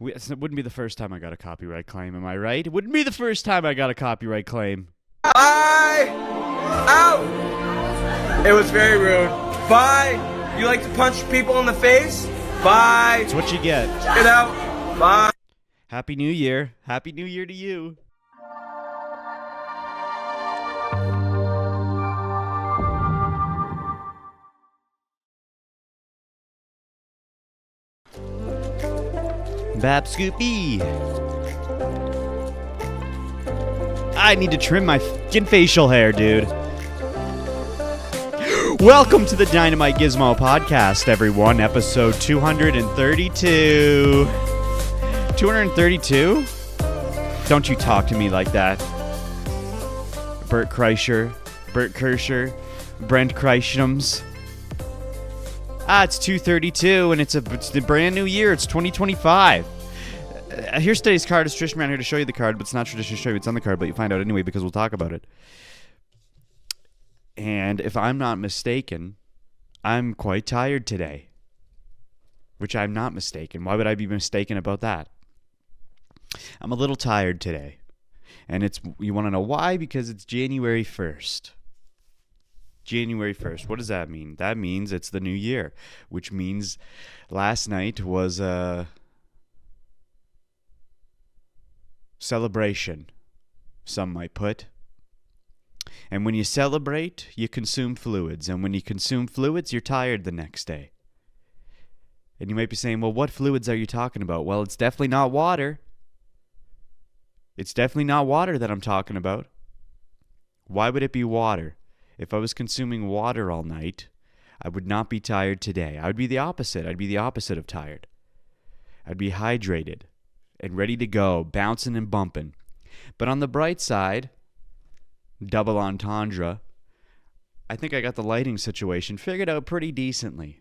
It wouldn't be the first time I got a copyright claim, am I right? It wouldn't be the first time I got a copyright claim. Bye! Ow! It was very rude. Bye! You like to punch people in the face? Bye! That's what you get. Get out! Bye! Happy New Year. Happy New Year to you. Bab Scoopy. I need to trim my fucking facial hair, dude. Welcome to the DynamiteGizmo podcast, everyone. Episode 232. 232? Don't you talk to me like that. Brent Kreischer, Brent Kreischerms. It's 232, and it's the brand new year. It's 2025. Here's today's card. It's Trish around here to show you the card, but it's not tradition to show you. It's on the card, but you find out anyway because we'll talk about it. And if I'm not mistaken, I'm quite tired today. Which I'm not mistaken. Why would I be mistaken about that? I'm a little tired today. And you want to know why? Because it's January 1st. January 1st. What does that mean? That means it's the new year, which means last night was a celebration, some might put. And when you celebrate, you consume fluids. And when you consume fluids, you're tired the next day. And you might be saying, well, what fluids are you talking about? Well, it's definitely not water. It's definitely not water that I'm talking about. Why would it be water? If I was consuming water all night, I would not be tired today. I would be the opposite. I'd be the opposite of tired. I'd be hydrated and ready to go, bouncing and bumping. But on the bright side, double entendre, I think I got the lighting situation figured out pretty decently.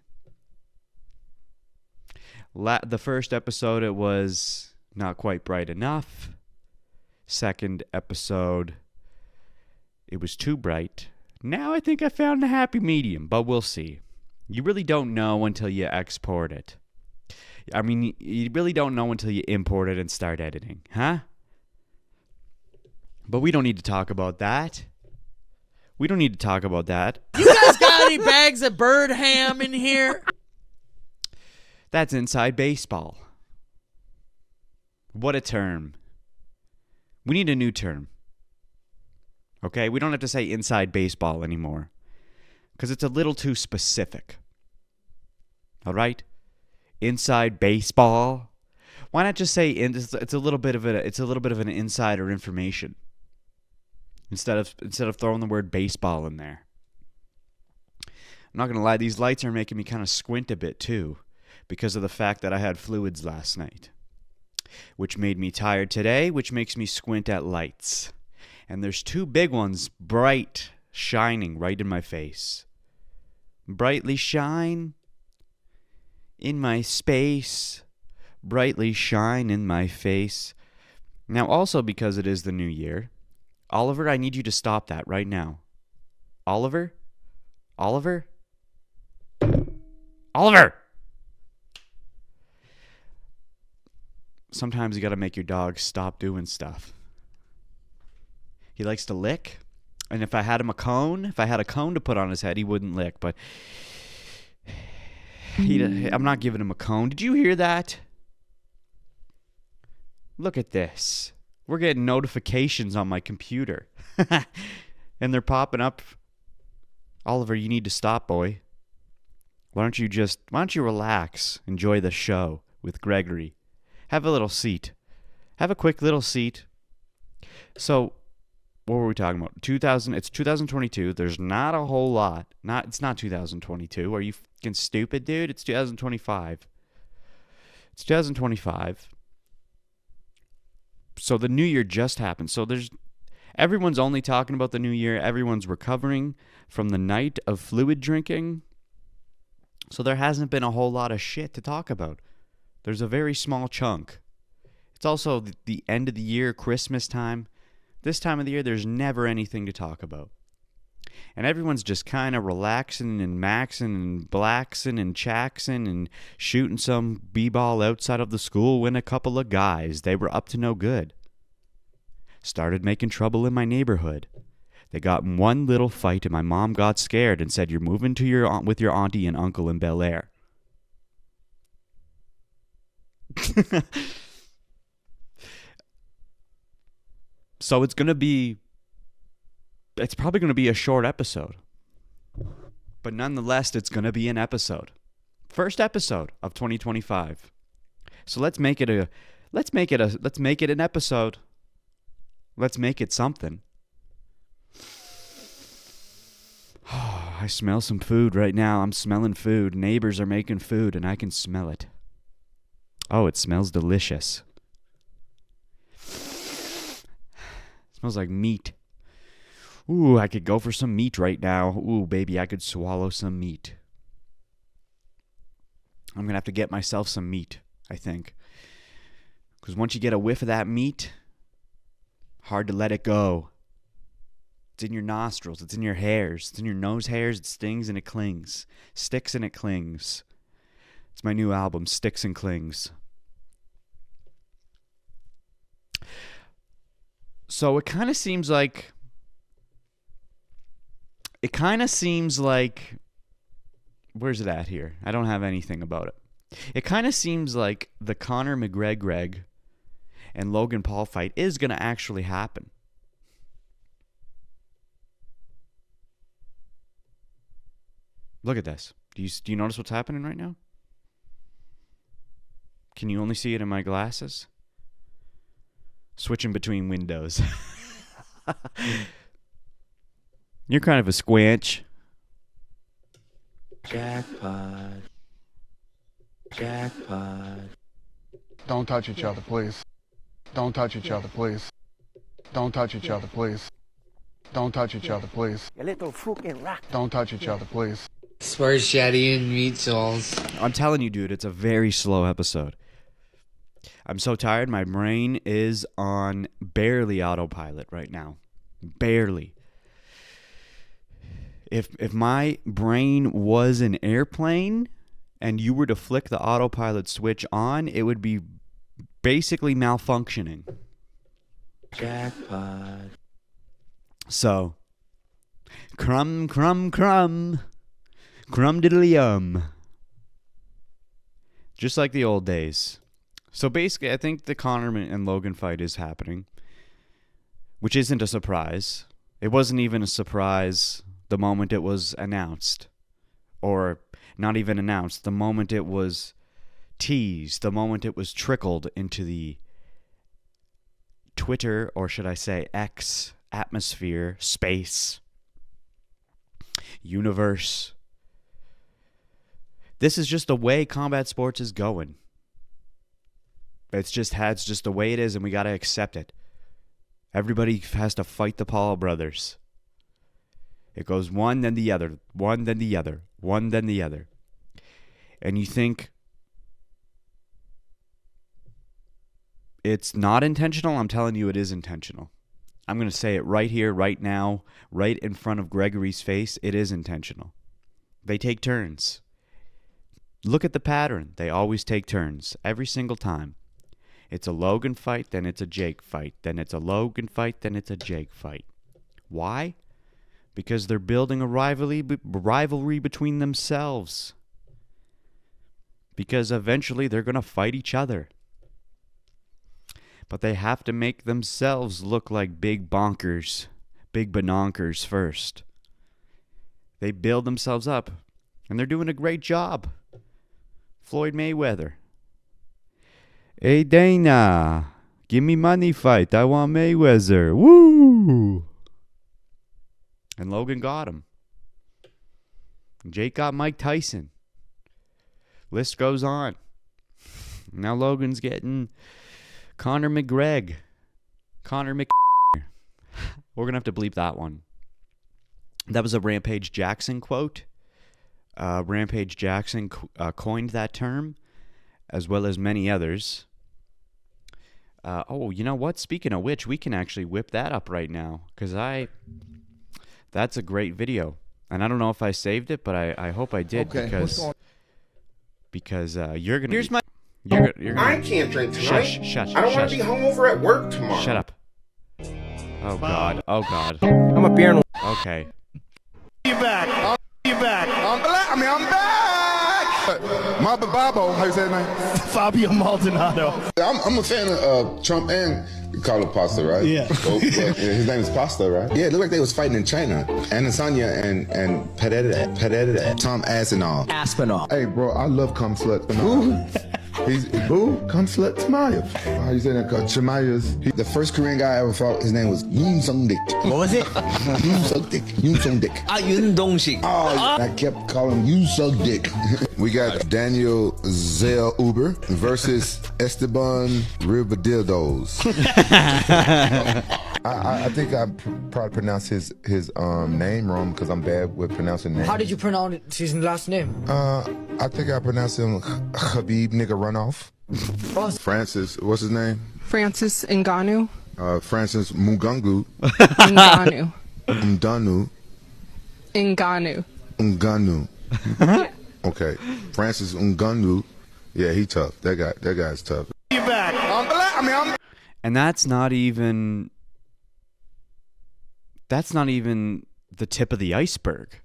The first episode, it was not quite bright enough. Second episode, it was too bright. Now I think I found a happy medium, but we'll see. You really don't know until you export it. I mean, you really don't know until you import it and start editing, huh? But we don't need to talk about that. We don't need to talk about that. You guys got any bags of bird ham in here? That's inside baseball. What a term. We need a new term. Okay, we don't have to say inside baseball anymore because it's a little too specific. All right, inside baseball. Why not just say it's a little bit of an insider information instead of throwing the word baseball in there. I'm not gonna lie, these lights are making me kind of squint a bit too because of the fact that I had fluids last night, which made me tired today, which makes me squint at lights. And there's two big ones, bright, shining right in my face. Brightly shine in my space. Brightly shine in my face. Now, also because it is the new year, Oliver, I need you to stop that right now. Oliver? Oliver? Oliver! Sometimes you gotta make your dog stop doing stuff. He likes to lick, and if I had a cone to put on his head, he wouldn't lick, but I'm not giving him a cone. Did you hear that? Look at this. We're getting notifications on my computer, and they're popping up. Oliver, you need to stop, boy. Why don't you relax, enjoy the show with Gregory. Have a little seat. Have a quick little seat. So, what were we talking about? It's 2022. There's not a whole lot. It's not 2022. Are you fucking stupid, dude? It's 2025. It's 2025. So the new year just happened. So everyone's only talking about the new year. Everyone's recovering from the night of fluid drinking. So there hasn't been a whole lot of shit to talk about. There's a very small chunk. It's also the end of the year, Christmas time. This time of the year, there's never anything to talk about. And everyone's just kind of relaxing and maxing and blaxing and chaxing and shooting some b-ball outside of the school when a couple of guys, they were up to no good, started making trouble in my neighborhood. They got in one little fight and my mom got scared and said, "You're moving to with your auntie and uncle in Bel Air." So it's probably going to be a short episode. But nonetheless, it's going to be an episode. First episode of 2025. So let's make it an episode. Let's make it something. I smell some food right now. I'm smelling food. Neighbors are making food and I can smell it. Oh, it smells delicious. Smells like meat. Ooh, I could go for some meat right now. Ooh, baby, I could swallow some meat. I'm going to have to get myself some meat, I think. Because once you get a whiff of that meat, hard to let it go. It's in your nostrils. It's in your hairs. It's in your nose hairs. It stings and it clings. Sticks and it clings. It's my new album, Sticks and Clings. So it kind of seems like... Where's it at here? I don't have anything about it. It kind of seems like the Conor McGregor and Logan Paul fight is going to actually happen. Look at this. Do you notice what's happening right now? Can you only see it in my glasses? Switching between windows. You're kind of a squinch. Jackpot. Jackpot. Don't touch each other, please. Don't touch each other, please. Don't touch each other, please. Don't touch each other, please. You little fucking rat. Don't touch each other, please. Spaghetti and meatballs. I'm telling you, dude, it's a very slow episode. I'm so tired. My brain is on barely autopilot right now. Barely. If my brain was an airplane and you were to flick the autopilot switch on, it would be basically malfunctioning. Jackpot. So, crumb, crumb, crumb. Crumb diddly Just like the old days. So basically, I think the Conor and Logan fight is happening, which isn't a surprise. It wasn't even a surprise the moment it was announced. Or not even announced, the moment it was teased, the moment it was trickled into the Twitter, or should I say X, atmosphere, space, universe. This is just the way combat sports is going. It's just the way it is, and we got to accept it. Everybody has to fight the Paul brothers. It goes one, then the other, one, then the other, one, then the other. And you think it's not intentional? I'm telling you it is intentional. I'm going to say it right here, right now, right in front of Gregory's face. It is intentional. They take turns. Look at the pattern. They always take turns, every single time. It's a Logan fight, then it's a Jake fight. Then it's a Logan fight, then it's a Jake fight. Why? Because they're building a rivalry between themselves. Because eventually they're going to fight each other. But they have to make themselves look like big bonkers, big banonkers first. They build themselves up, and they're doing a great job. Floyd Mayweather. Hey, Dana, give me money fight. I want Mayweather. Woo! And Logan got him. Jake got Mike Tyson. List goes on. Now Logan's getting Conor McGregor. Conor Mc... We're going to have to bleep that one. That was a Rampage Jackson quote. Rampage Jackson coined that term, as well as many others. You know what? Speaking of which, we can actually whip that up right now, because That's a great video. And I don't know if I saved it, but I hope I did because you're gonna. Here's my. You're gonna. I can't drink tonight. Shush. I don't want to be hungover at work tomorrow. Shut up. Oh God. I'm a beer and Okay. You back. I'm back. Mama Babo, how you say his name? Fabio Maldonado. I'm a fan of Trump and Carlo Pasta, right? Yeah. His name is Pasta, right? Yeah, it looked like they was fighting in China. Adesanya and Periera, Tom Aspinall. Hey, bro, I love cum slut. Who? Cum slut Chimaev. How you say that? Chimaev's. The first Korean guy I ever fought, his name was Yoon Sung Dik. What was it? Yoon Sung Dik. Yun Dong-sik. Oh, I kept calling him Yoon Sung Dik. We got Daniel Zell Uber versus Esteban Ribadildos. I think I probably pronounced his name wrong because I'm bad with pronouncing names. How did you pronounce his last name? I think I pronounced him Khabib Nigga Runoff. Francis, what's his name? Francis Ngannou. Francis Mugungu. Ngannou. Ngannou. Okay, Francis Ngannou. Yeah, he tough. That guy's tough. You back. And that's not even the tip of the iceberg.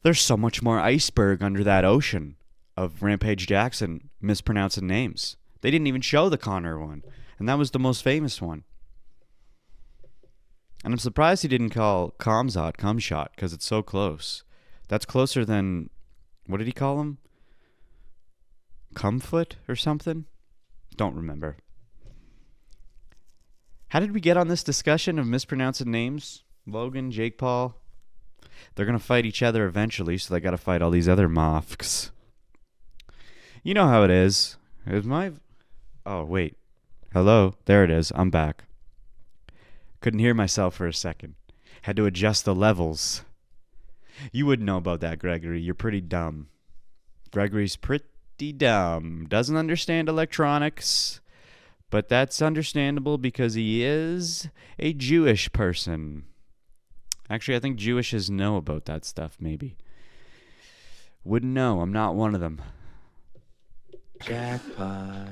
There's so much more iceberg under that ocean of Rampage Jackson mispronouncing names. They didn't even show the Conor one, and that was the most famous one. And I'm surprised he didn't call Kamzat Cumshot because it's so close. That's closer than, what did he call him? Cumfoot or something? Don't remember. How did we get on this discussion of mispronouncing names? Logan, Jake Paul? They're going to fight each other eventually, so they got to fight all these other mofks. You know how it is. Oh, wait. Hello? There it is. I'm back. Couldn't hear myself for a second. Had to adjust the levels. You wouldn't know about that, Gregory. You're pretty dumb. Gregory's pretty dumb. Doesn't understand electronics. But that's understandable because he is a Jewish person. Actually, I think Jewishes know about that stuff, maybe. Wouldn't know. I'm not one of them. Jackpot.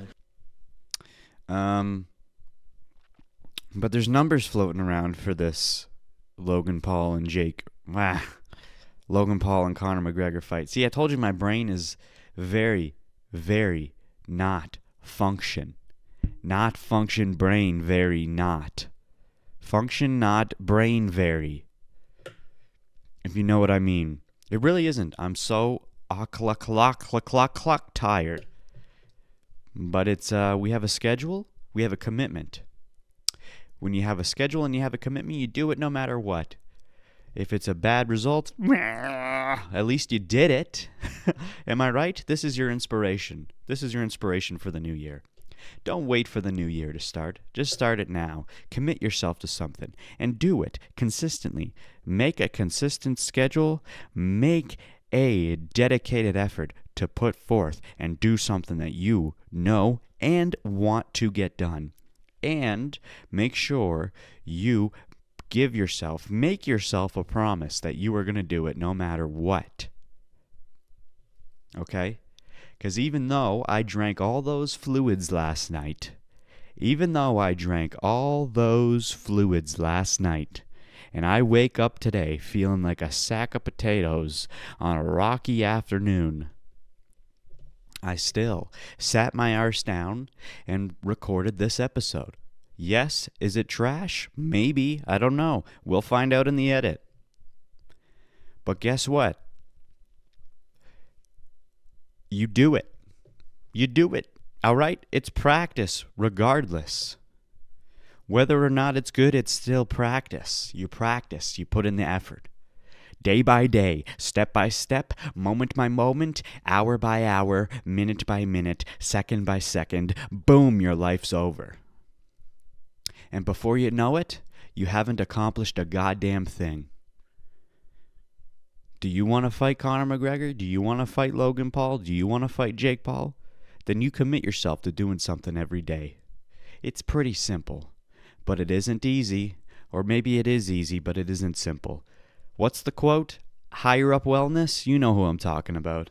But there's numbers floating around for this Logan Paul and Logan Paul and Conor McGregor fight. See, I told you my brain is very, very not function. Not function brain very not. Function not brain very. If you know what I mean. It really isn't. I'm so tired. But it's we have a schedule, we have a commitment. When you have a schedule and you have a commitment, you do it no matter what. If it's a bad result, at least you did it. Am I right? This is your inspiration. This is your inspiration for the new year. Don't wait for the new year to start. Just start it now. Commit yourself to something and do it consistently. Make a consistent schedule. Make a dedicated effort to put forth and do something that you know and want to get done. And make sure you make yourself a promise that you are going to do it no matter what. Okay? Because even though I drank all those fluids last night, and I wake up today feeling like a sack of potatoes on a rocky afternoon, I still sat my arse down and recorded this episode. Yes, is it trash? Maybe. I don't know. We'll find out in the edit. But guess what? You do it. You do it. All right? It's practice regardless. Whether or not it's good, it's still practice. You practice. You put in the effort. Day by day, step by step, moment by moment, hour by hour, minute by minute, second by second, boom, your life's over. And before you know it, you haven't accomplished a goddamn thing. Do you want to fight Conor McGregor? Do you want to fight Logan Paul? Do you want to fight Jake Paul? Then you commit yourself to doing something every day. It's pretty simple, but it isn't easy. Or maybe it is easy, but it isn't simple. What's the quote? Higher up wellness? You know who I'm talking about.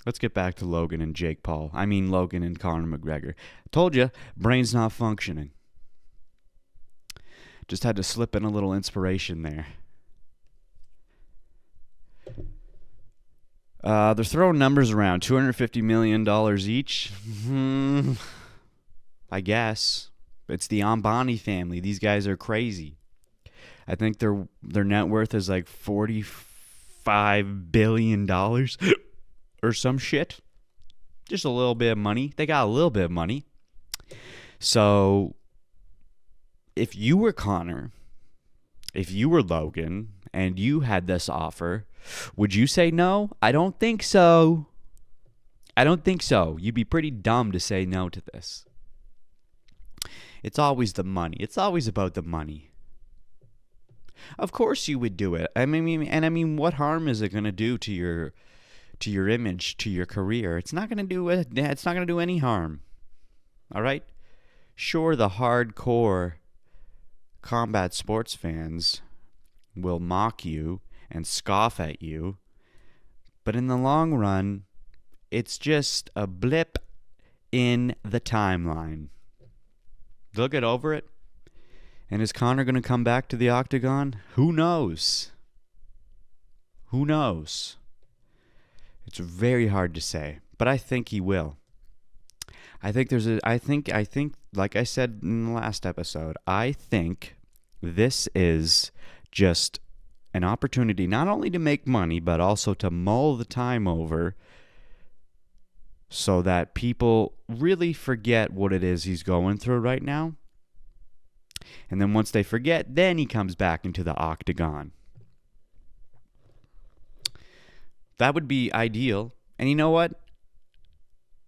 Let's get back to Logan and Jake Paul. I mean Logan and Conor McGregor. Told you, brain's not functioning. Just had to slip in a little inspiration there. They're throwing numbers around. $250 million each? I guess. It's the Ambani family. These guys are crazy. I think their net worth is like $45 billion or some shit. Just a little bit of money. They got a little bit of money. So, if you were Conor, if you were Logan, and you had this offer, would you say no? I don't think so. I don't think so. You'd be pretty dumb to say no to this. It's always the money. It's always about the money. Of course you would do it. I mean, what harm is it going to do to your image, to your career? It's not going to do it. It's not going to do any harm. All right? Sure, the hardcore combat sports fans will mock you and scoff at you, but in the long run, it's just a blip in the timeline. They'll get over it. And is Conor going to come back to the octagon? Who knows? Who knows? It's very hard to say, but I think he will. I think like I said in the last episode, I think this is just an opportunity not only to make money, but also to mull the time over so that people really forget what it is he's going through right now. And then once they forget, then he comes back into the octagon. That would be ideal. And you know what?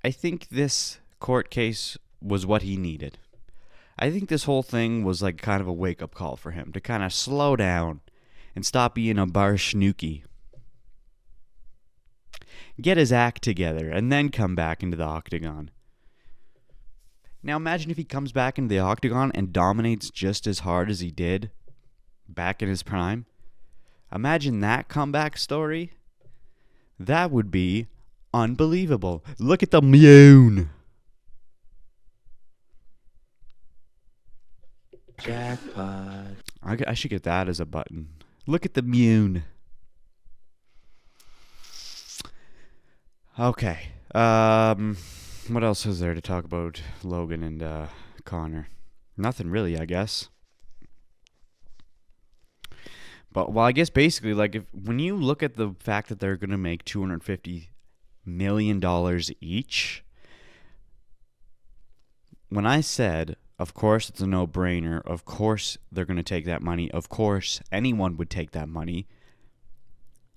I think this court case was what he needed. I think this whole thing was like kind of a wake-up call for him to kind of slow down and stop being a bar snooky. Get his act together and then come back into the octagon. Now imagine if he comes back into the octagon and dominates just as hard as he did back in his prime. Imagine that comeback story. That would be unbelievable. Look at the moon. Jackpot. I should get that as a button. Look at the moon. Okay. What else is there to talk about Logan and Conor? Nothing really, I guess. But well, I guess basically, like, when you look at the fact that they're going to make $250 million each, when I said, of course it's a no-brainer, of course they're going to take that money, of course anyone would take that money,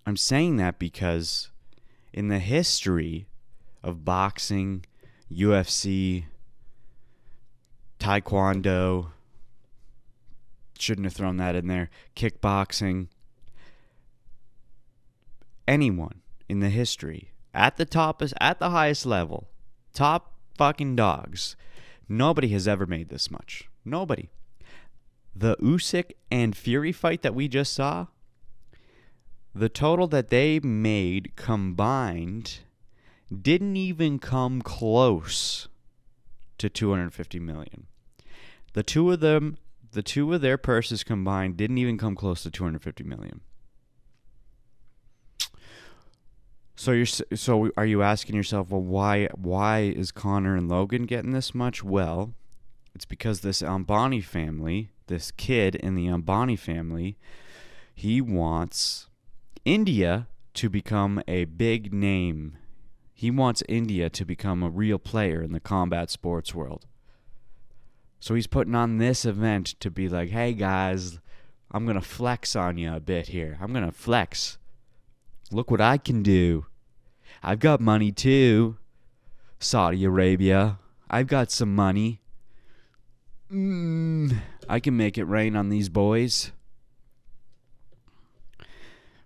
I'm saying that because in the history of boxing, UFC, taekwondo, shouldn't have thrown that in there, kickboxing, anyone in the history, at the highest level, top fucking dogs, nobody has ever made this much. Nobody. The Usyk and Fury fight that we just saw, the total that they made combined didn't even come close to $250 million. The two of their purses combined didn't even come close to $250 million. So are you asking yourself, well, why is Conor and Logan getting this much? Well, it's because this Ambani family, this kid in the Ambani family, he wants India to become a big name. He wants India to become a real player in the combat sports world. So he's putting on this event to be like, hey guys, I'm going to flex on you a bit here. I'm going to flex. Look what I can do. I've got money too. Saudi Arabia. I've got some money. I can make it rain on these boys.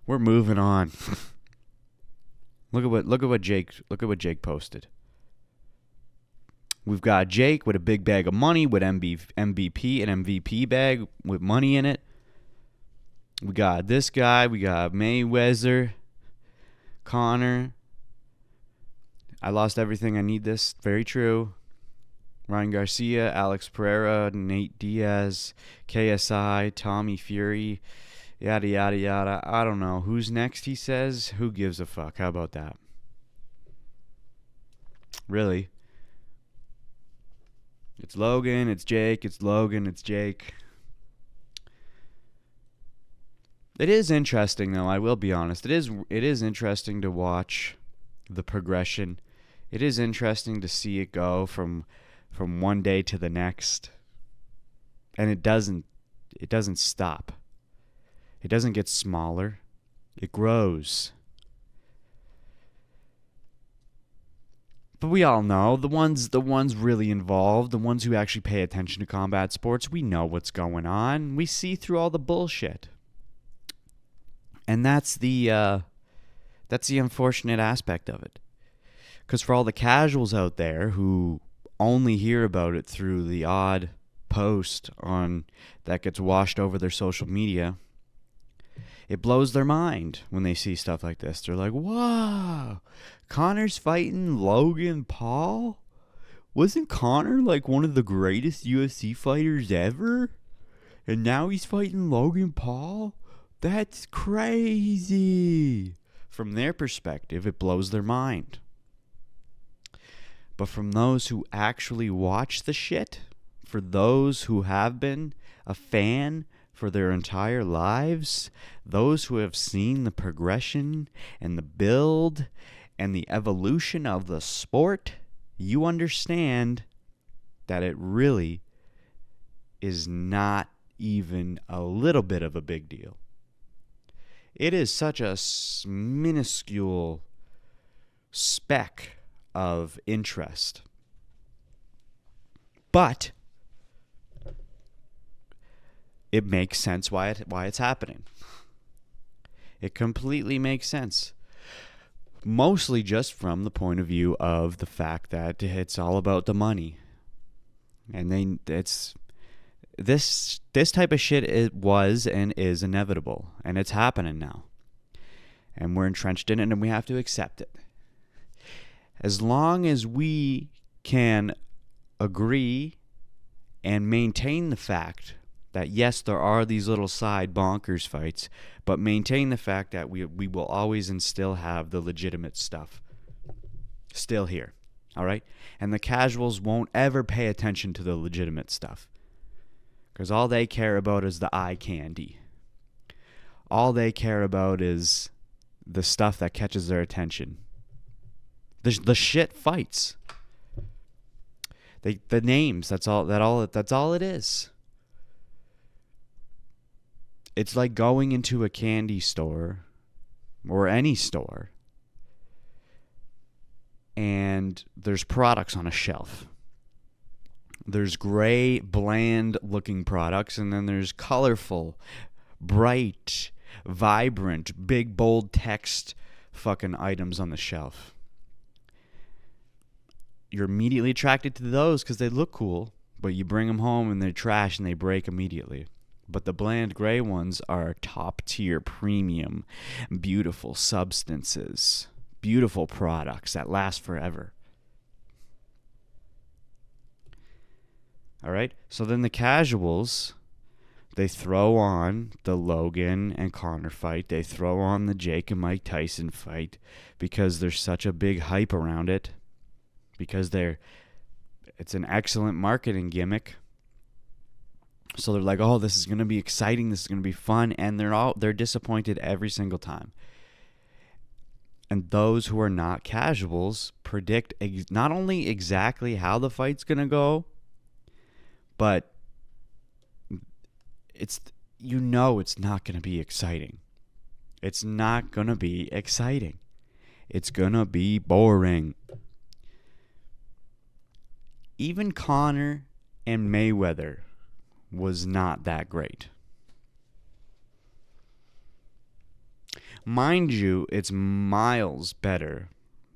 We're moving on. Look at what Jake posted. We've got Jake with a big bag of money with MVP, an MVP bag with money in it. We got this guy. We got Mayweather, Conor. I lost everything. I need this. Very true. Ryan Garcia, Alex Pereira, Nate Diaz, KSI, Tommy Fury, yada, yada, yada. I don't know. Who's next, he says? Who gives a fuck? How about that? Really? It's Logan, it's Jake, it's Logan, it's Jake. It is interesting, though. I will be honest. It is interesting to watch the progression. It is interesting to see it go from one day to the next, and it doesn't stop. It doesn't get smaller. It grows. But we all know the ones really involved, the ones who actually pay attention to combat sports, we know what's going on. We see through all the bullshit. And that's the unfortunate aspect of it. Because for all the casuals out there who only hear about it through the odd post on that gets washed over their social media, it blows their mind when they see stuff like this. They're like, "Wow, Conor's fighting Logan Paul? Wasn't Conor like one of the greatest UFC fighters ever? And now he's fighting Logan Paul? That's crazy." From their perspective, it blows their mind. But from those who actually watch the shit, for those who have been a fan for their entire lives, those who have seen the progression and the build and the evolution of the sport, you understand that it really is not even a little bit of a big deal. It is such a minuscule speck of interest. But it makes sense why it's happening. It completely makes sense. Mostly just from the point of view of the fact that it's all about the money. And this type of shit, it was and is inevitable, and it's happening now. And we're entrenched in it, and we have to accept it. As long as we can agree and maintain the fact that yes, there are these little side bonkers fights, but maintain the fact that we will always and still have the legitimate stuff still here, all right? And the casuals won't ever pay attention to the legitimate stuff, because all they care about is the eye candy. All they care about is the stuff that catches their attention. The shit fights. The names, that's all it is. It's like going into a candy store or any store and there's products on a shelf. There's gray, bland looking products, and then there's colorful, bright, vibrant, big, bold text fucking items on the shelf. You're immediately attracted to those because they look cool, but you bring them home and they're trash and they break immediately. But the bland gray ones are top tier, premium, beautiful substances, beautiful products that last forever. All right? So then the casuals, they throw on the Logan and Conor fight. They throw on the Jake and Mike Tyson fight because there's such a big hype around it. Because it's an excellent marketing gimmick. So they're like, "Oh, this is going to be exciting. This is going to be fun." And they're disappointed every single time. And those who are not casuals predict not only exactly how the fight's going to go, but it's not going to be exciting. It's not going to be exciting. It's going to be boring. Even Conor and Mayweather was not that great. Mind you, it's miles better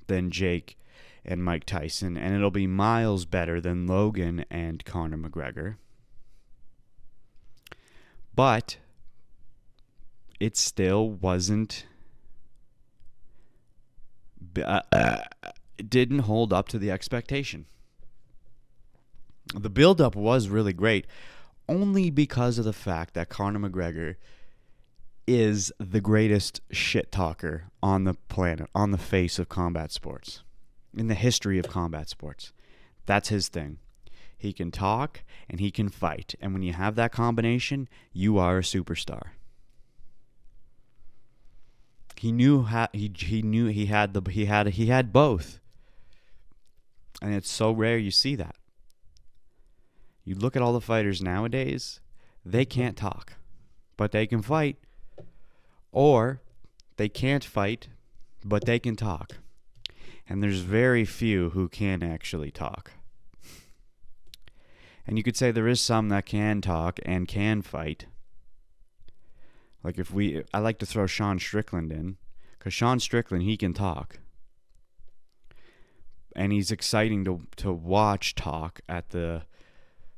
than Jake and Mike Tyson, and it'll be miles better than Logan and Conor McGregor. But it still wasn't. It didn't hold up to the expectation. The build-up was really great, only because of the fact that Conor McGregor is the greatest shit talker on the planet, on the face of combat sports, in the history of combat sports. That's his thing. He can talk and he can fight, and when you have that combination, you are a superstar. He knew he had both, and it's so rare you see that. You look at all the fighters nowadays, they can't talk, but they can fight. Or they can't fight, but they can talk. And there's very few who can actually talk. And you could say there is some that can talk and can fight. Like I like to throw Sean Strickland in, because Sean Strickland, he can talk. And he's exciting to watch talk at the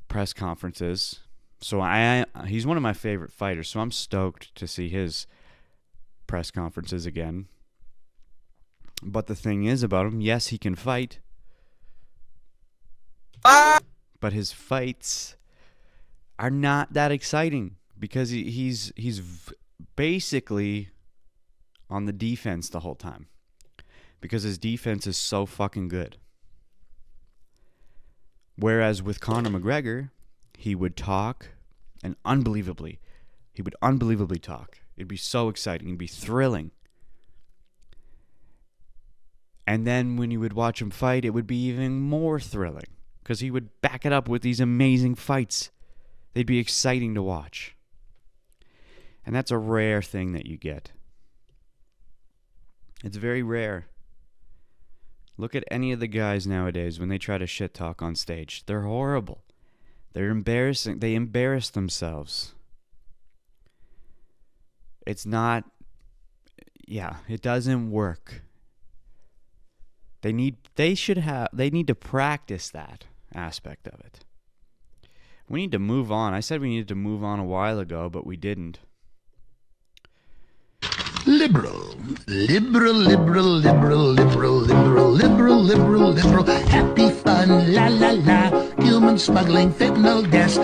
press conferences. So he's one of my favorite fighters, so I'm stoked to see his press conferences again. But the thing is about him, yes, he can fight. But his fights are not that exciting, because he's basically on the defense the whole time, because his defense is so fucking good. Whereas with Conor McGregor, he would talk, and he would unbelievably talk. It'd be so exciting. It'd be thrilling. And then when you would watch him fight, it would be even more thrilling, because he would back it up with these amazing fights. They'd be exciting to watch. And that's a rare thing that you get. It's very rare. Look at any of the guys nowadays when they try to shit talk on stage. They're horrible. They're embarrassing. They embarrass themselves. It's not... Yeah, it doesn't work. They need to practice that aspect of it. We need to move on. I said we needed to move on a while ago, but we didn't. Liberal. Happy fun, la la la. Human smuggling, fentanyl deaths.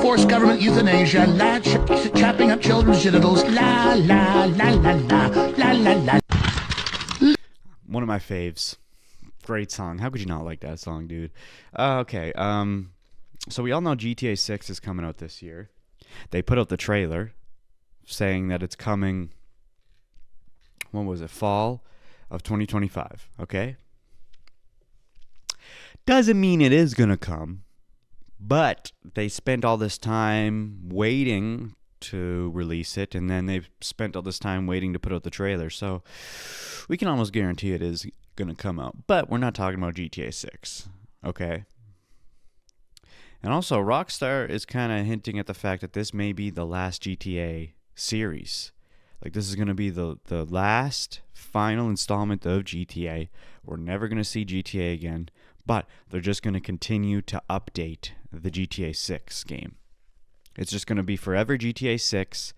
Forced government euthanasia. Chopping up children's genitals. La la la la la. La la la. One of my faves. Great song. How could you not like that song, dude? Okay. So we all know GTA 6 is coming out this year. They put out the trailer saying that it's coming... When was it? Fall of 2025. Okay? Doesn't mean it is going to come. But they spent all this time waiting to release it. And then they've spent all this time waiting to put out the trailer. So we can almost guarantee it is going to come out. But we're not talking about GTA 6. Okay? And also, Rockstar is kind of hinting at the fact that this may be the last GTA series. Like, this is going to be the last final installment of GTA. We're never going to see GTA again, but they're just going to continue to update the GTA 6 game. It's just going to be forever GTA 6,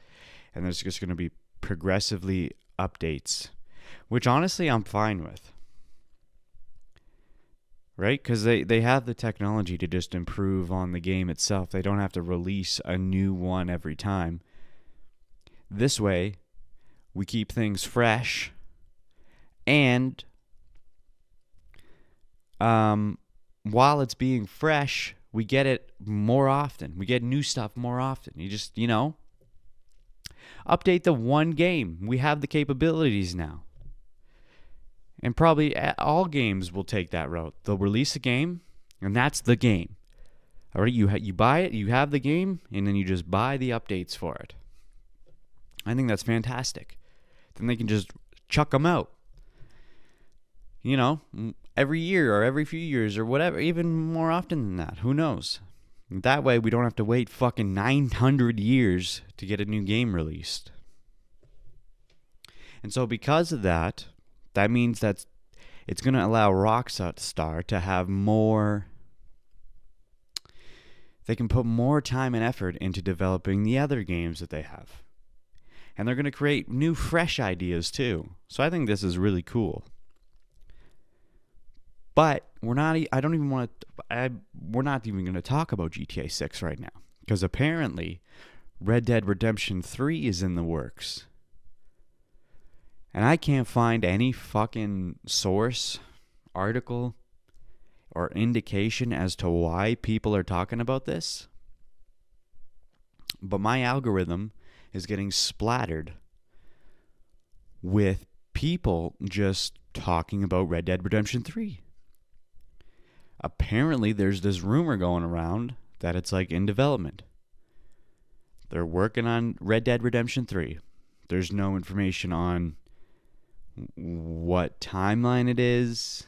and there's just going to be progressively updates, which honestly I'm fine with. Right? Because they have the technology to just improve on the game itself. They don't have to release a new one every time. This way, we keep things fresh, and while it's being fresh, we get it more often. We get new stuff more often. You just, update the one game. We have the capabilities now. And probably all games will take that route. They'll release a game, and that's the game. All right, you buy it, you have the game, and then you just buy the updates for it. I think that's fantastic. Then they can just chuck them out. Every year or every few years or whatever, even more often than that. Who knows? That way we don't have to wait fucking 900 years to get a new game released. And so because of that, that means that it's going to allow Rockstar to have more... They can put more time and effort into developing the other games that they have. And they're going to create new, fresh ideas too. So I think this is really cool. But we're not even going to talk about GTA 6 right now. Because apparently, Red Dead Redemption 3 is in the works. And I can't find any fucking source, article, or indication as to why people are talking about this. But my algorithm is getting splattered with people just talking about Red Dead Redemption 3. Apparently, there's this rumor going around that it's like in development. They're working on Red Dead Redemption 3. There's no information on what timeline it is,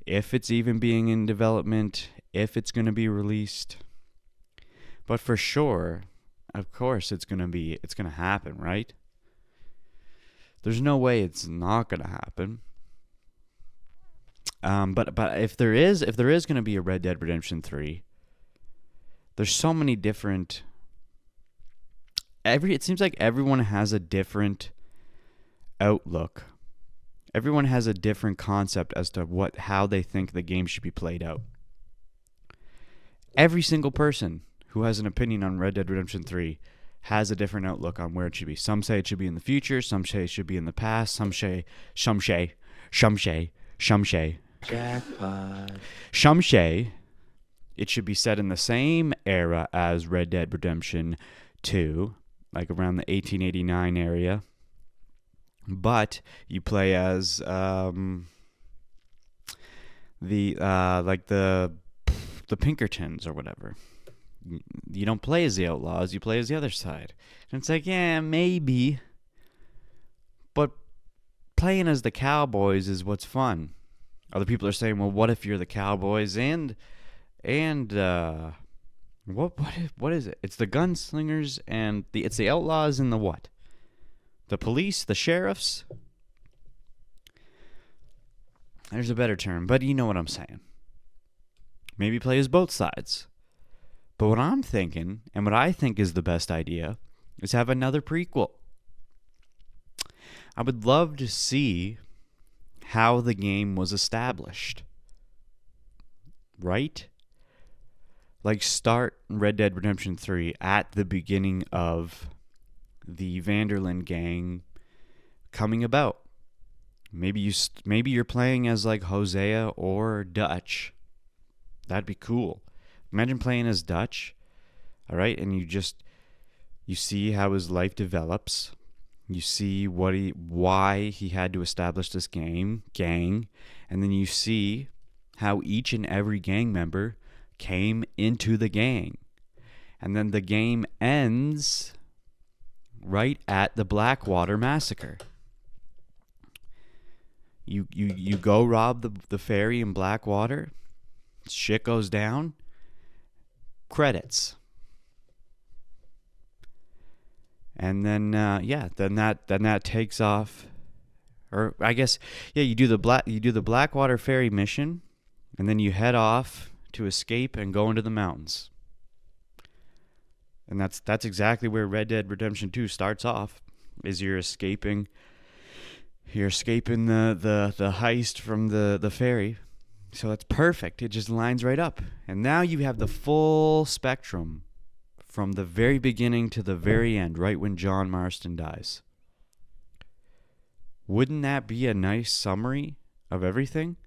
if it's even being in development, if it's going to be released. But for sure, of course, it's going to happen, right? There's no way it's not going to happen. But if there is going to be a Red Dead Redemption 3, there's so many different. It seems like everyone has a different outlook. Everyone has a different concept as to how they think the game should be played out. Every single person who has an opinion on Red Dead Redemption 3 has a different outlook on where it should be. Some say it should be in the future, some say it should be in the past, some say Jackpot. Some say it should be set in the same era as Red Dead Redemption 2, like around the 1889 area. But you play as the Pinkertons or whatever. You don't play as the Outlaws, you play as the other side. And it's like, yeah, maybe. But playing as the Cowboys is what's fun. Other people are saying, well, what if you're the Cowboys and what is it? It's the gunslingers and it's the Outlaws and the what? The police, the sheriffs? There's a better term, but you know what I'm saying. Maybe play as both sides. But what I'm thinking, and what I think is the best idea, is have another prequel. I would love to see how the game was established. Right? Like start Red Dead Redemption 3 at the beginning of the Vanderlyn gang coming about. Maybe you're playing as like Hosea or Dutch. That'd be cool. Imagine playing as Dutch, all right, and you see how his life develops. You see why he had to establish this gang, and then you see how each and every gang member came into the gang. And then the game ends right at the Blackwater massacre. You go rob the ferry in Blackwater. Shit goes down. Credits. And then then that takes off. Or I guess you do the Blackwater ferry mission, and then you head off to escape and go into the mountains. And that's exactly where Red Dead Redemption 2 starts off. Is you're escaping the heist from the ferry. So that's perfect. It just lines right up. And now you have the full spectrum from the very beginning to the very end, right when John Marston dies. Wouldn't that be a nice summary of everything?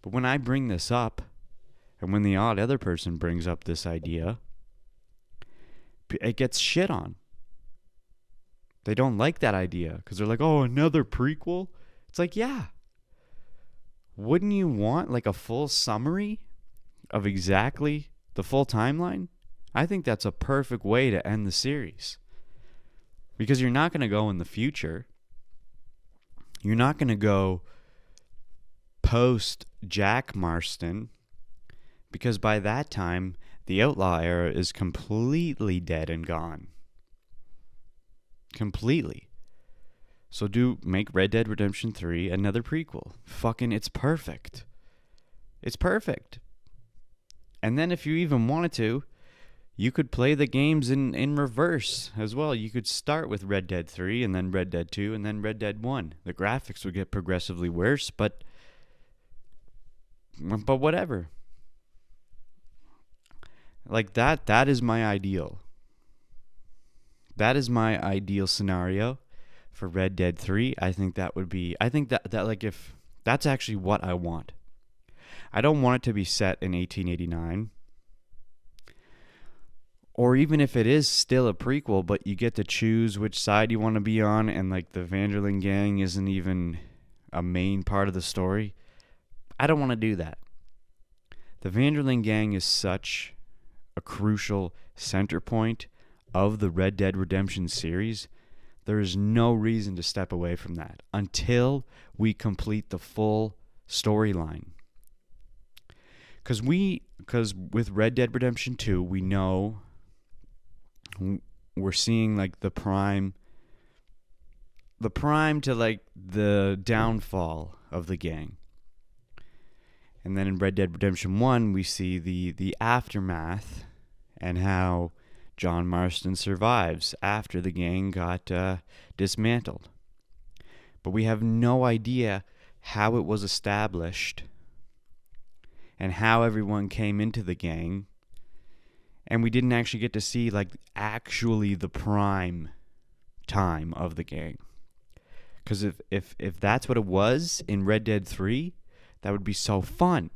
But when I bring this up, and when the odd other person brings up this idea, it gets shit on. They don't like that idea because they're like, oh, another prequel? It's like, yeah. Wouldn't you want like a full summary of exactly the full timeline? I think that's a perfect way to end the series. Because you're not going to go in the future. You're not going to go post Jack Marston. Because by that time, the Outlaw era is completely dead and gone. Completely. So make Red Dead Redemption 3 another prequel. Fucking, it's perfect. It's perfect. And then if you even wanted to, you could play the games in reverse as well. You could start with Red Dead 3 and then Red Dead 2 and then Red Dead 1. The graphics would get progressively worse, but whatever. Like that is my ideal. That is my ideal scenario for Red Dead 3. I think that like if that's actually what I want. I don't want it to be set in 1889. Or even if it is still a prequel, but you get to choose which side you want to be on, and like the Vanderlyn gang isn't even a main part of the story. I don't want to do that. The Vanderlyn gang is such a crucial center point of the Red Dead Redemption series. There is no reason to step away from that until we complete the full storyline. Because with Red Dead Redemption 2, we know we're seeing like the prime to like the downfall of the gang. And then in Red Dead Redemption 1, we see the aftermath and how John Marston survives after the gang got dismantled. But we have no idea how it was established and how everyone came into the gang. And we didn't actually get to see like actually the prime time of the gang. Because if that's what it was in Red Dead 3, that would be so fun.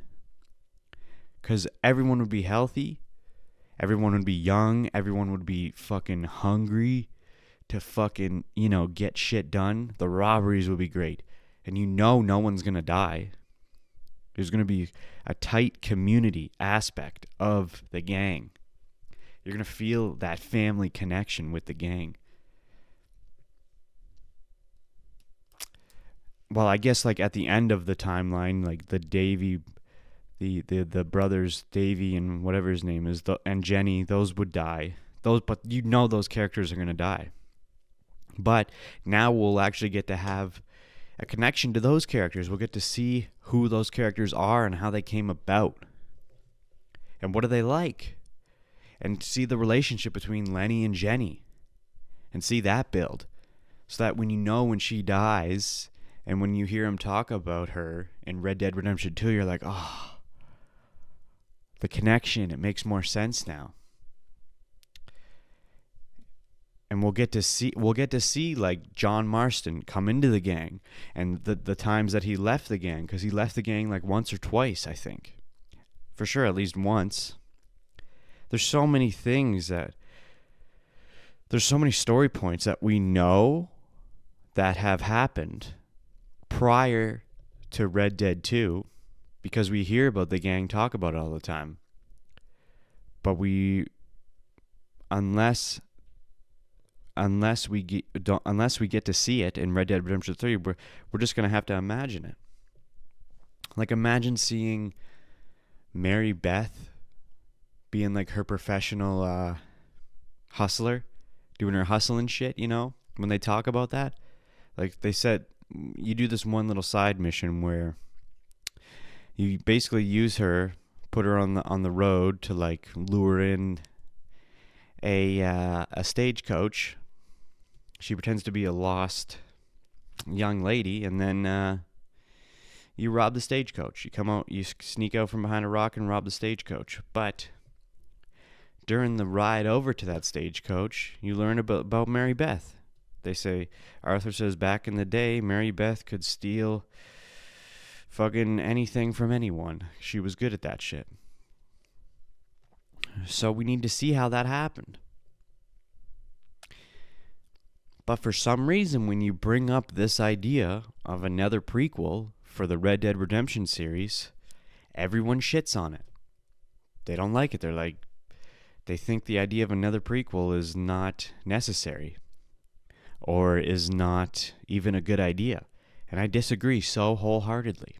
Because everyone would be healthy. Everyone would be young. Everyone would be fucking hungry to fucking, get shit done. The robberies would be great. And no one's going to die. There's going to be a tight community aspect of the gang. You're going to feel that family connection with the gang. Well, I guess like at the end of the timeline, like the brothers Davy and whatever his name is, and Jenny, those would die. But those characters are going to die. But now we'll actually get to have a connection to those characters. We'll get to see who those characters are and how they came about. And what are they like? And see the relationship between Lenny and Jenny. And see that build. So that when she dies, and when you hear him talk about her in Red Dead Redemption 2, you're like, oh, the connection, it makes more sense now. And we'll get to see like John Marston come into the gang, and the times that he left the gang, because he left the gang like once or twice, I think. For sure, at least once. There's so many story points that we know that have happened prior to Red Dead 2, because we hear about the gang talk about it all the time. But unless we get to see it in Red Dead Redemption 3, we're just going to have to imagine it. Like, imagine seeing Mary Beth being like her professional hustler, doing her hustling shit, when they talk about that. Like they said, you do this one little side mission where you basically use her, put her on the road to like lure in a stagecoach. She pretends to be a lost young lady, and then you rob the stagecoach. You come out, you sneak out from behind a rock and rob the stagecoach. But during the ride over to that stagecoach, you learn about Mary Beth. They say, Arthur says back in the day, Mary Beth could steal fucking anything from anyone. She was good at that shit. So we need to see how that happened. But for some reason, when you bring up this idea of another prequel for the Red Dead Redemption series, everyone shits on it. They don't like it. They think the idea of another prequel is not necessary or is not even a good idea. And I disagree so wholeheartedly.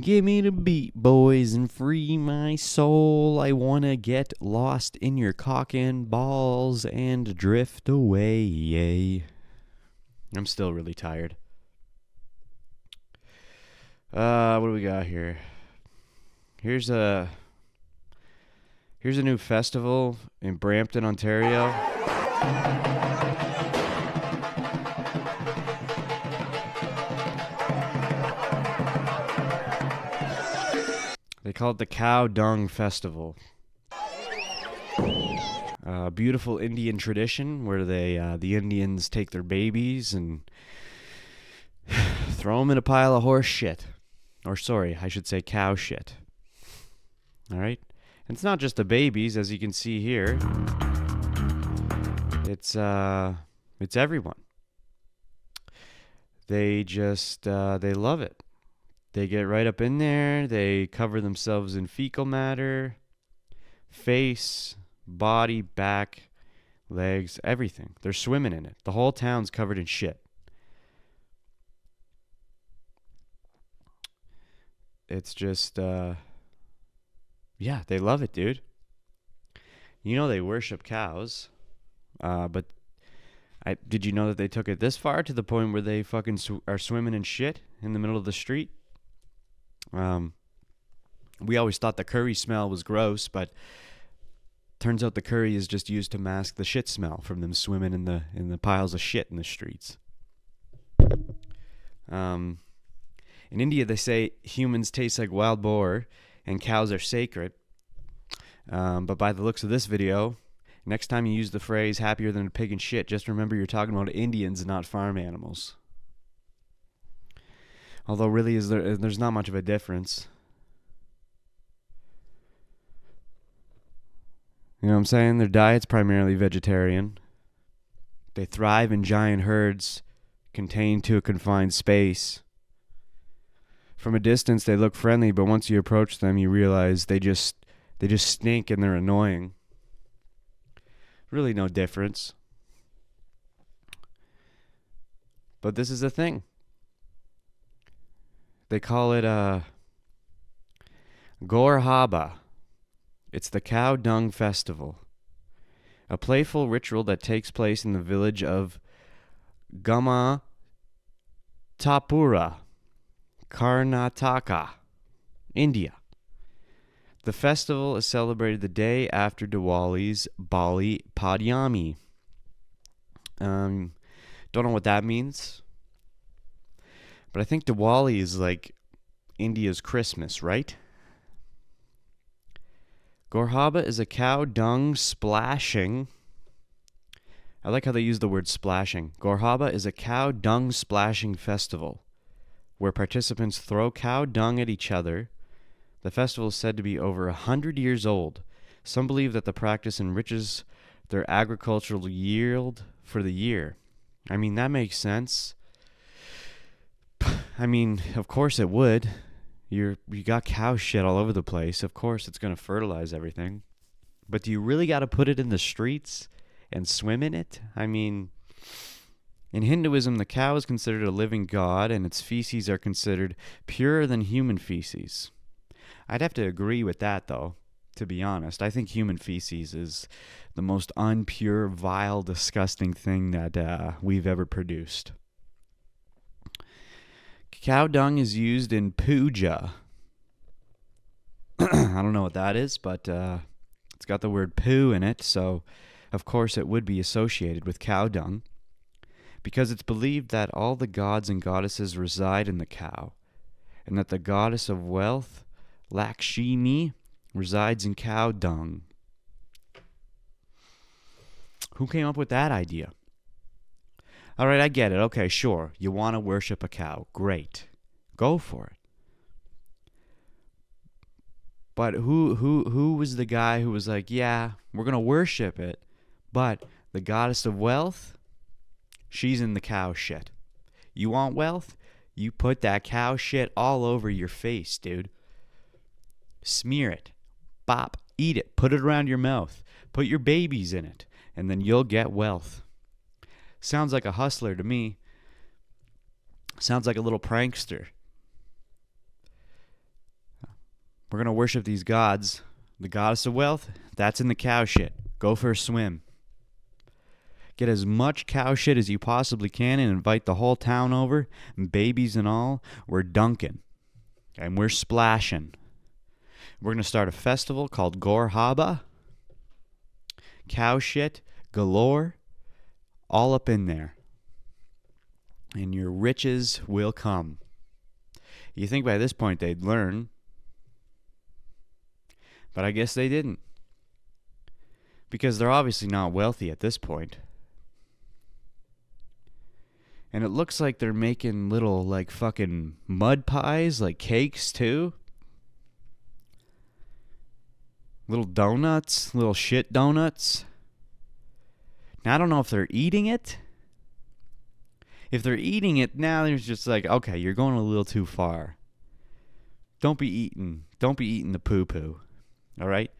Give me the beat, boys, and free my soul. I wanna get lost in your cock and balls and drift away. Yay. I'm still really tired. What do we got here? Here's a new festival in Brampton, Ontario. They call it the Cow Dung Festival. A beautiful Indian tradition where the Indians take their babies and throw them in a pile of horse shit. Or sorry, I should say cow shit. All right? And it's not just the babies, as you can see here. It's everyone. They just they love it. They get right up in there. They cover themselves in fecal matter, face, body, back, legs, everything. They're swimming in it. The whole town's covered in shit. It's just, yeah, they love it, dude. You know they worship cows, but did you know that they took it this far to the point where they fucking are swimming in shit in the middle of the street? We always thought the curry smell was gross, but turns out the curry is just used to mask the shit smell from them swimming in the piles of shit in the streets. In India, they say humans taste like wild boar and cows are sacred. But by the looks of this video, next time you use the phrase happier than a pig in shit, just remember you're talking about Indians and not farm animals. Although really there's not much of a difference. You know what I'm saying? Their diet's primarily vegetarian. They thrive in giant herds contained to a confined space. From a distance, they look friendly, but once you approach them, you realize they just stink and they're annoying. Really no difference. But this is the thing. They call it Gorehabba. It's the Cow Dung Festival, a playful ritual that takes place in the village of Gamma Tapura, Karnataka, India. The festival is celebrated the day after Diwali's Bali Padayami. Don't know what that means, but I think Diwali is like India's Christmas, right? Gorehabba is a cow dung splashing. I like how they use the word splashing. Gorehabba is a cow dung splashing festival where participants throw cow dung at each other. The festival is said to be over 100 years old. Some believe that the practice enriches their agricultural yield for the year. I mean, that makes sense. I mean, of course it would. You got cow shit all over the place. Of course it's going to fertilize everything. But do you really got to put it in the streets and swim in it? I mean, in Hinduism, the cow is considered a living god, and its feces are considered purer than human feces. I'd have to agree with that, though, to be honest. I think human feces is the most unpure, vile, disgusting thing that we've ever produced. Cow dung is used in puja. I don't know what that is, but it's got the word poo in it, so of course it would be associated with cow dung, because it's believed that all the gods and goddesses reside in the cow, and that the goddess of wealth, Lakshmi, resides in cow dung. Who came up with that idea? All right, I get it. Okay, sure. You want to worship a cow. Great. Go for it. But who was the guy who was like, yeah, we're going to worship it, but the goddess of wealth, she's in the cow shit. You want wealth? You put that cow shit all over your face, dude. Smear it. Bop. Eat it. Put it around your mouth. Put your babies in it, and then you'll get wealth. Sounds like a hustler to me. Sounds like a little prankster. We're going to worship these gods. The goddess of wealth, that's in the cow shit. Go for a swim. Get as much cow shit as you possibly can and invite the whole town over, babies and all. We're dunking. And we're splashing. We're going to start a festival called Gorehabba. Cow shit galore. All up in there. And your riches will come. You think by this point they'd learn. But I guess they didn't. Because they're obviously not wealthy at this point. And it looks like they're making little, like, fucking mud pies, like cakes, too. Little donuts, little shit donuts. Now, I don't know if they're eating it. If they're eating it, now there's just like, okay, you're going a little too far. Don't be eating the poo-poo. All right?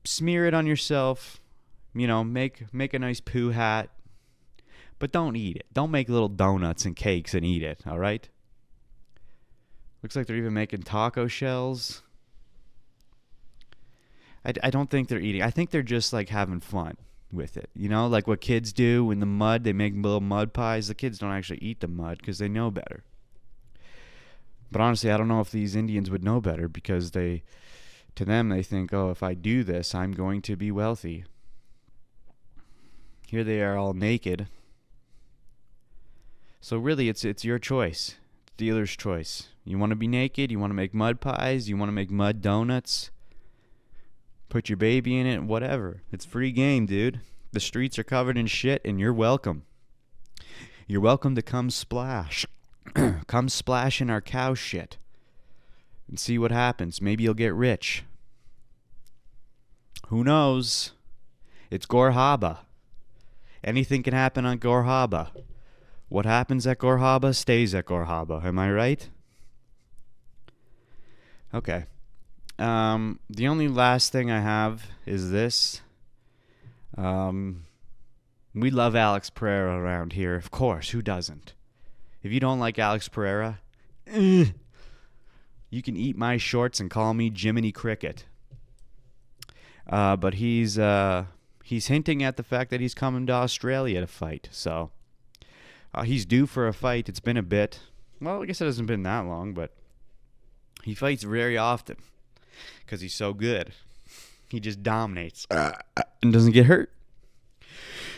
Smear it on yourself. You know, make a nice poo hat. But don't eat it. Don't make little donuts and cakes and eat it, all right? Looks like they're even making taco shells. I don't think they're eating. I think they're just, like, having fun with it. You know, like what kids do in the mud. They make little mud pies. The kids don't actually eat the mud because they know better. But honestly, I don't know if these Indians would know better because to them, they think, oh, if I do this, I'm going to be wealthy. Here they are all naked. So really, it's your choice. Dealer's choice. You want to be naked? You want to make mud pies? You want to make mud donuts? Put your baby in it? Whatever. It's free game, dude. The streets are covered in shit, and you're welcome. You're welcome to come splash. Come splash in our cow shit. And see what happens. Maybe you'll get rich. Who knows? It's Gorehabba. Anything can happen on Gorehabba. What happens at Gorehabba stays at Gorehabba. Am I right? Okay. The only last thing I have is this. We love Alex Periera around here. Of course, who doesn't? If you don't like Alex Periera, you can eat my shorts and call me Jiminy Cricket. But he's hinting at the fact that he's coming to Australia to fight. So he's due for a fight. It's been a bit. Well, I guess it hasn't been that long, but he fights very often because he's so good. He just dominates and doesn't get hurt.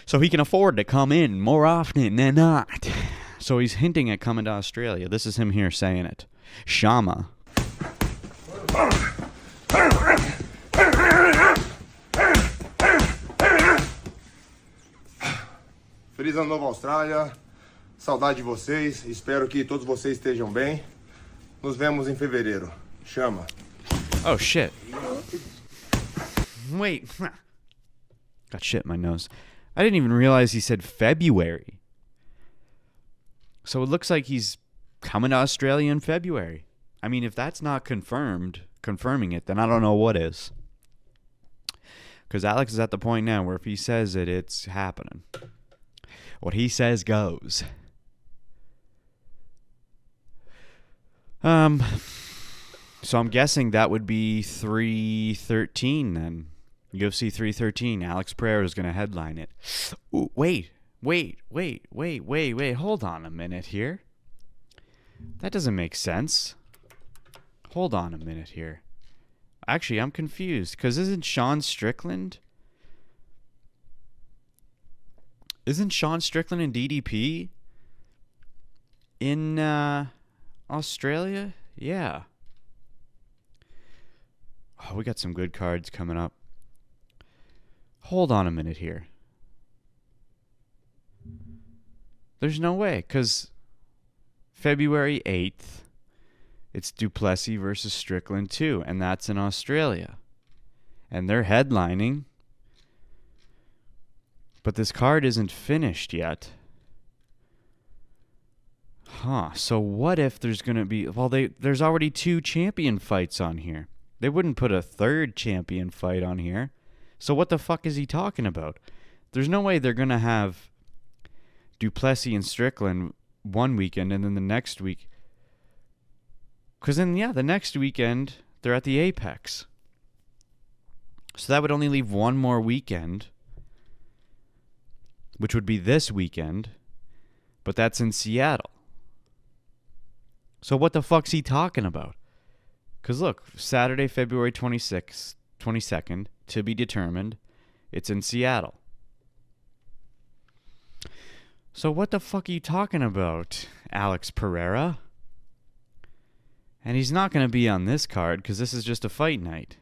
So he can afford to come in more often than not. So he's hinting at coming to Australia. This is him here saying it. Shama. Feliz Ano Novo Austrália. Saudade de vocês. Espero que todos vocês estejam bem. Nos vemos em fevereiro. Chama. Oh, shit. Wait. Got shit in my nose. I didn't even realize he said February. So it looks like he's coming to Australia in February. I mean, if that's not confirming it, then I don't know what is. Because Alex is at the point now where if he says it, it's happening. What he says goes. So I'm guessing that would be 313 then. UFC 313. Alex Periera is going to headline it. Ooh, wait. Hold on a minute here. That doesn't make sense. Hold on a minute here. Actually, I'm confused because isn't Sean Strickland in DDP in Australia? Yeah. Oh, we got some good cards coming up. Hold on a minute here. There's no way, because February 8th, it's Duplessis versus Strickland 2, and that's in Australia. And they're headlining. But this card isn't finished yet. Huh, so what if there's going to be... Well, there's already 2 champion fights on here. They wouldn't put a 3rd champion fight on here. So what the fuck is he talking about? There's no way they're going to have Duplessis and Strickland one weekend and then the next week. Because then, yeah, the next weekend, they're at the Apex. So that would only leave one more weekend, which would be this weekend, but that's in Seattle. So what the fuck's he talking about? Because look, Saturday, February 22nd, to be determined. It's in Seattle. So what the fuck are you talking about, Alex Periera? And he's not going to be on this card because this is just a fight night.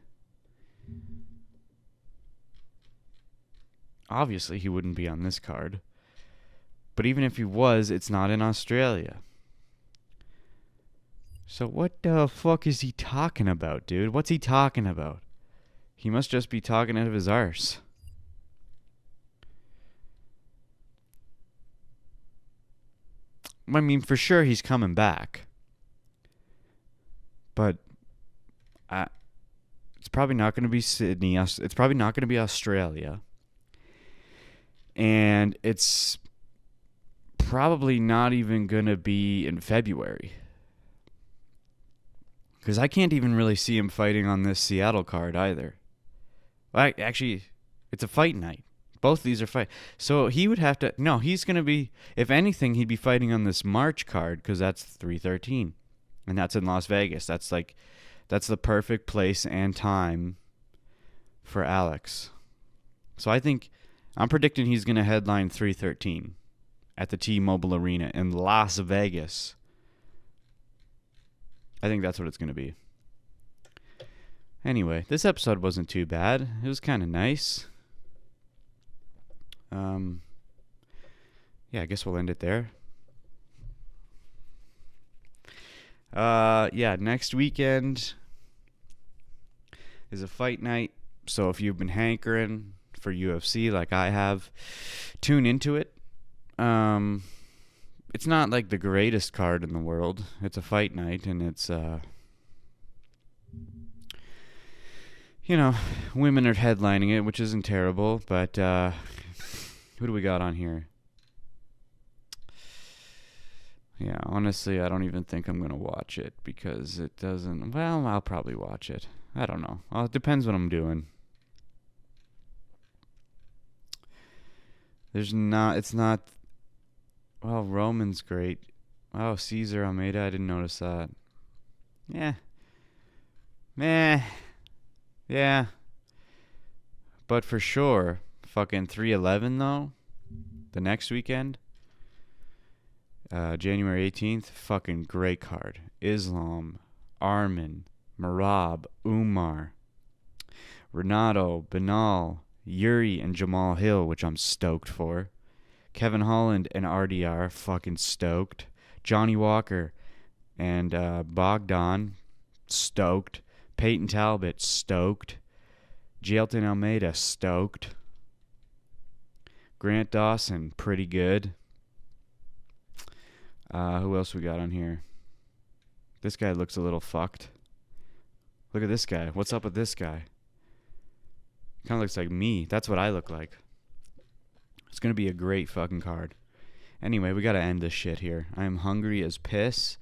Obviously, he wouldn't be on this card. But even if he was, it's not in Australia. So what the fuck is he talking about, dude? What's he talking about? He must just be talking out of his arse. I mean, for sure he's coming back. But it's probably not going to be Sydney. It's probably not going to be Australia. And it's probably not even going to be in February. Because I can't even really see him fighting on this Seattle card either. Actually, it's a fight night. Both of these are fight. So he would have to... No, he's going to be... If anything, he'd be fighting on this March card because that's 3/13. And that's in Las Vegas. That's the perfect place and time for Alex. So I'm predicting he's going to headline 3/13 at the T-Mobile Arena in Las Vegas. I think that's what it's going to be. Anyway, this episode wasn't too bad. It was kind of nice. Yeah, I guess we'll end it there. Yeah, next weekend is a fight night. So if you've been hankering for UFC like I have, tune into it. It's not like the greatest card in the world. It's a fight night, and it's, women are headlining it, which isn't terrible, but, who do we got on here? Yeah, honestly, I don't even think I'm going to watch it because it doesn't... Well, I'll probably watch it. I don't know. It depends what I'm doing. It's not... Well, Roman's great. Oh, Caesar Almeida, I didn't notice that. Yeah. Meh. Yeah. But for sure, fucking 311 though, the next weekend, January 18th, fucking great card. Islam, Arman, Merab, Umar, Renato, Benal, Yuri, and Jamal Hill, which I'm stoked for. Kevin Holland and RDR, fucking stoked. Johnny Walker and Bogdan, stoked. Peyton Talbot, stoked. Jailton Almeida, stoked. Grant Dawson, pretty good. Who else we got on here? This guy looks a little fucked. Look at this guy. What's up with this guy? Kind of looks like me. That's what I look like. It's going to be a great fucking card. Anyway, we got to end this shit here. I am hungry as piss.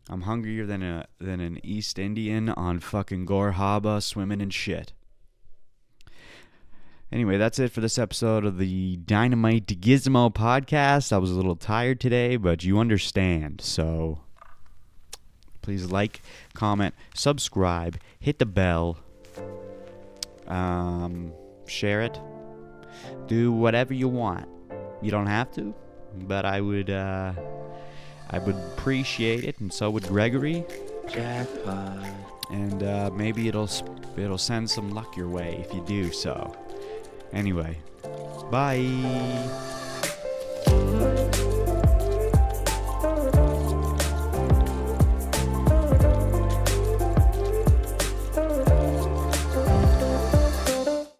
I'm hungrier than an East Indian on fucking Gorehabba swimming in shit. Anyway, that's it for this episode of the DynamiteGizmo podcast. I was a little tired today, but you understand. So please like, comment, subscribe, hit the bell, share it. Do whatever you want. You don't have to, but I would appreciate it, and so would Gregory. Jackpot. And maybe it'll send some luck your way if you do so. Anyway, bye.